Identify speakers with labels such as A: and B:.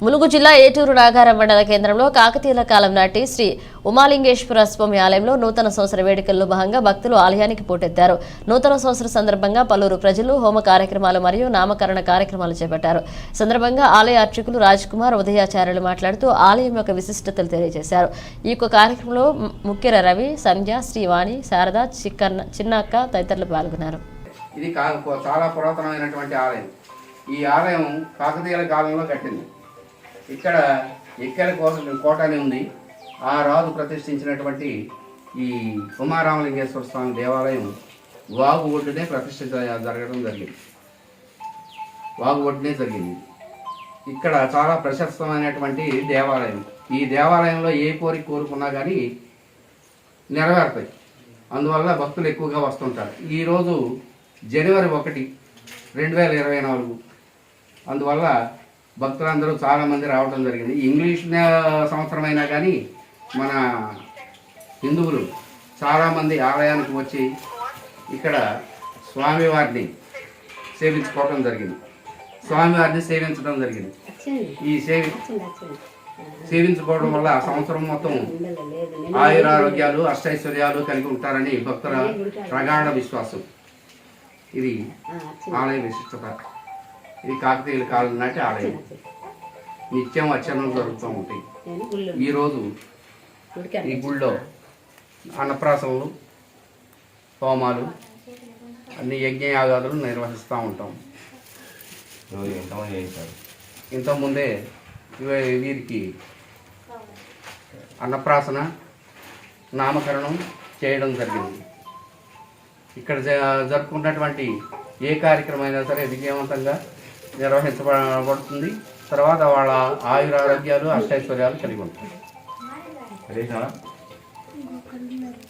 A: ములుగు జిల్లా ఏటూరు నాగారం మండల కేంద్రంలో కాకతీయుల కాలం నాటి శ్రీ ఉమాలింగేశ్వర స్వామి ఆలయంలో నూతన సంవత్సర వేడుకల్లో భాగంగా భక్తులు ఆలయానికి పోటెత్తారు. నూతన సంవత్సర సందర్భంగా పలువురు ప్రజలు హోమ కార్యక్రమాలు మరియు నామకరణ కార్యక్రమాలు చేపట్టారు. సందర్భంగా ఆలయ అర్చకులు రాజ్ కుమార్ ఉదయాచార్యులు మాట్లాడుతూ ఆలయం యొక్క విశిష్టతలు తెలియజేశారు. ఈ యొక్క కార్యక్రమంలో ముఖ్య రవి, సంధ్య, శ్రీవాణి, శారద, చిన్నక్క తదితరులు పాల్గొన్నారు.
B: ఇది చాలా పురాతనమైనటువంటి ఆలయం. ఈ ఆలయం కాకతీయుల కాలంలో కట్టింది. ఇక్కడ ఎక్కల కోట అని ఉంది. ఆ రాజు ప్రతిష్ఠించినటువంటి ఈ ఉమారామలింగేశ్వర స్వామి దేవాలయం వాగు ఒడ్డునే జరగడం జరిగింది. వాగు ఒడ్డునే జరిగింది. ఇక్కడ చాలా ప్రశస్తమైనటువంటి దేవాలయం. ఈ దేవాలయంలో ఏ కోరిక కోరుకున్నా కానీ నెరవేరుతాయి. అందువల్ల భక్తులు ఎక్కువగా వస్తుంటారు. ఈరోజు జనవరి 1, 2024. అందువల్ల భక్తులందరూ చాలామంది రావడం జరిగింది. ఇంగ్లీష్ సంవత్సరం అయినా కానీ మన హిందువులు చాలామంది ఆలయానికి వచ్చి ఇక్కడ స్వామివారిని సేవించుకోవడం జరిగింది. స్వామివారిని సేవించడం జరిగింది. ఈ సేవించుకోవడం వల్ల సంవత్సరం మొత్తం ఆయురారోగ్యాలు, అష్టైశ్వర్యాలు కలిగి ఉంటారని భక్తుల ప్రగాఢ విశ్వాసం. ఇది ఆలయ విశిష్టత. ఇది కాకతీయుల కాలం నాటి ఆలయం. నిత్యం అర్చనలు జరుగుతూ ఉంటాయి. ఈరోజు ఈ గుళ్ళో అన్నప్రాసనలు, హోమాలు, అన్ని యజ్ఞయాగాదులు నిర్వహిస్తూ ఉంటాం. ఇంతకుముందే వీరికి అన్నప్రాసన, నామకరణం చేయడం జరిగింది. ఇక్కడ జరుపుకున్నటువంటి ఏ కార్యక్రమం అయినా సరే విజయవంతంగా నిర్వహించబడుతుంది. తర్వాత వాళ్ళ ఆయురారోగ్యాలు, అష్టైశ్వర్యాలు కలిగి ఉంటాయి.